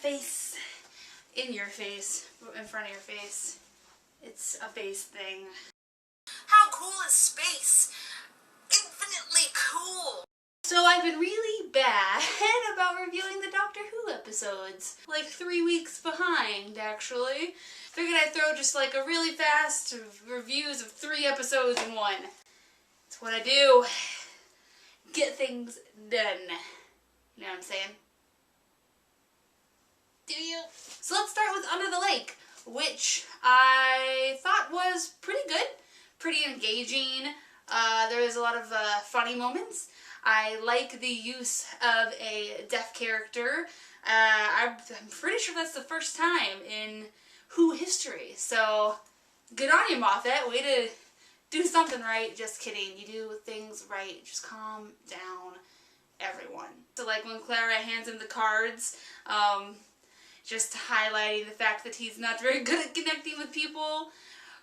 face in your face, in front of your face. It's a face thing. How cool is space? Infinitely cool! So I've been really bad about reviewing the Doctor Who episodes. Like 3 weeks behind, actually. Figured I'd throw just like a really fast reviews of 3 episodes in one. It's what I do. Get things done. You know what I'm saying? Do you? So let's start with Under the Lake, which I thought was pretty good, pretty engaging. There was a lot of funny moments. I like the use of a deaf character. I'm pretty sure that's the first time in Who history. So good on you, Moffat. Way to do something right. Just kidding. You do things right. Just calm down, everyone. So like when Clara hands him the cards, just highlighting the fact that he's not very good at connecting with people,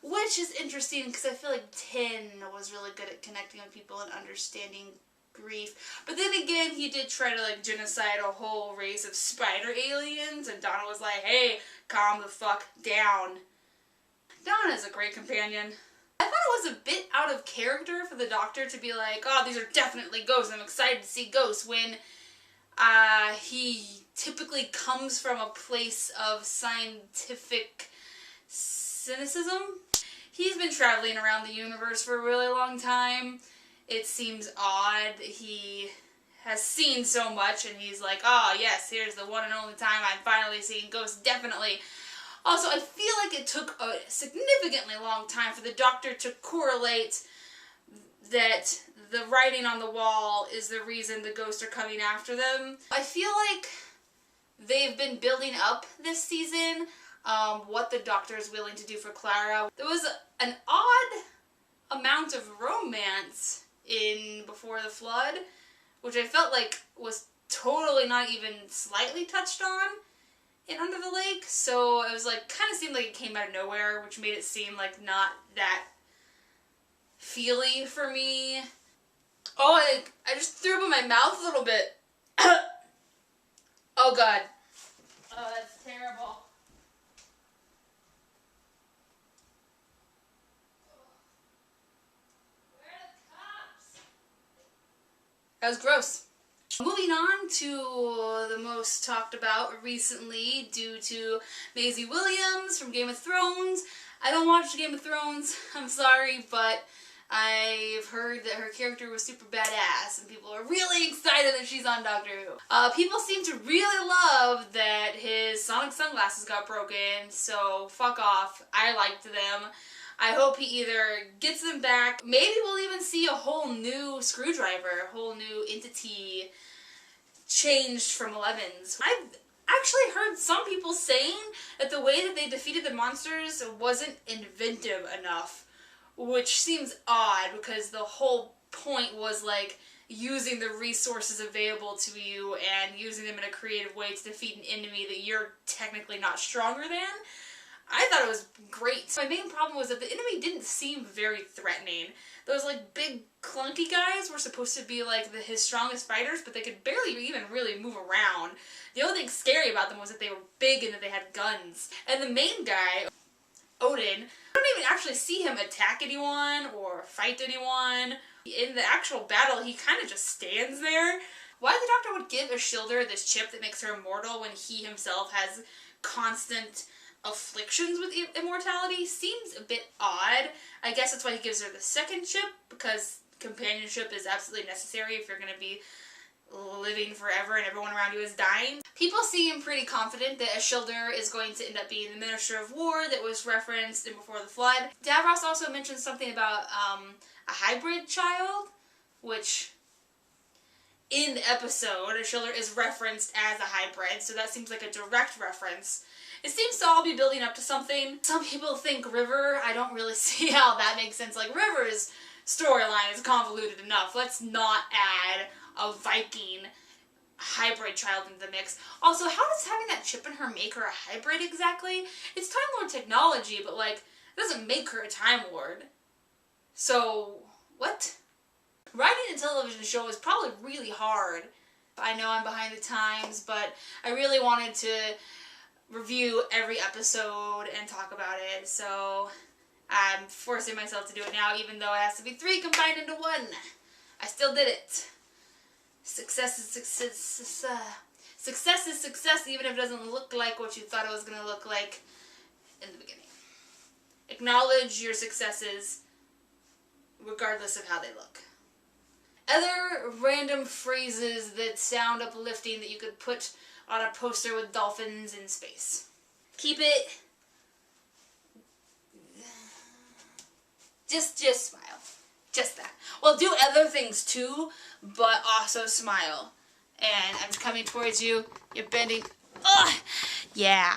which is interesting because I feel like Tin was really good at connecting with people and understanding grief. But then again, he did try to like genocide a whole race of spider aliens, and Donna was like, hey, calm the fuck down. Donna's a great companion. I thought it was a bit out of character for the Doctor to be like, oh, these are definitely ghosts, I'm excited to see ghosts, when he typically comes from a place of scientific cynicism. He's been traveling around the universe for a really long time. It seems odd. He has seen so much and he's like, oh yes, here's the one and only time I'm finally seeing ghosts, definitely. Also, I feel like it took a significantly long time for the Doctor to correlate that the writing on the wall is the reason the ghosts are coming after them. I feel like they've been building up this season what the Doctor is willing to do for Clara. There was an odd amount of romance in Before the Flood, which I felt like was totally not even slightly touched on in Under the Lake, so it was like, kind of seemed like it came out of nowhere, which made it seem like not that feely for me. Oh, I just threw up in my mouth a little bit. Oh god. Oh, that's terrible. Where are the cops? That was gross. Moving on to the most talked about recently due to Maisie Williams from Game of Thrones. I don't watch Game of Thrones, I'm sorry, but I've heard that her character was super badass and people are really excited that she's on Doctor Who. People seem to really love that his sonic sunglasses got broken, so fuck off. I liked them. I hope he either gets them back, maybe we'll even see a whole new screwdriver, a whole new entity changed from Eleven's. I've actually heard some people saying that the way that they defeated the monsters wasn't inventive enough, which seems odd because the whole point was like using the resources available to you and using them in a creative way to defeat an enemy that you're technically not stronger than. I thought it was great. My main problem was that the enemy didn't seem very threatening. Those like big clunky guys were supposed to be like his strongest fighters, but they could barely even really move around. The only thing scary about them was that they were big and that they had guns. And the main guy, Odin, I don't even actually see him attack anyone or fight anyone. In the actual battle, he kind of just stands there. Why the Doctor would give Ashildr this chip that makes her immortal when he himself has constant afflictions with immortality seems a bit odd. I guess that's why he gives her the second chip, because companionship is absolutely necessary if you're going to be living forever and everyone around you is dying. People seem pretty confident that Ashildr is going to end up being the Minister of War that was referenced in Before the Flood. Davros also mentioned something about a hybrid child, which in the episode, Ashildr is referenced as a hybrid, so that seems like a direct reference. It seems to all be building up to something. Some people think River. I don't really see how that makes sense. Like, River's storyline is convoluted enough. Let's not add a Viking hybrid child into the mix. Also, how does having that chip in her make her a hybrid exactly? It's Time Lord technology, but like, it doesn't make her a Time Lord. So, what? Writing a television show is probably really hard I know I'm behind the times, but I really wanted to review every episode and talk about it, so I'm forcing myself to do it now, even though it has to be 3 combined into 1. I still did it. Success is success. Success is success, even if it doesn't look like what you thought it was going to look like in the beginning. Acknowledge your successes, regardless of how they look. Other random phrases that sound uplifting that you could put on a poster with dolphins in space. Keep it. Just smile. Just that. Well, do other things too, but also smile. And I'm coming towards you. You're bending. Ugh. Yeah.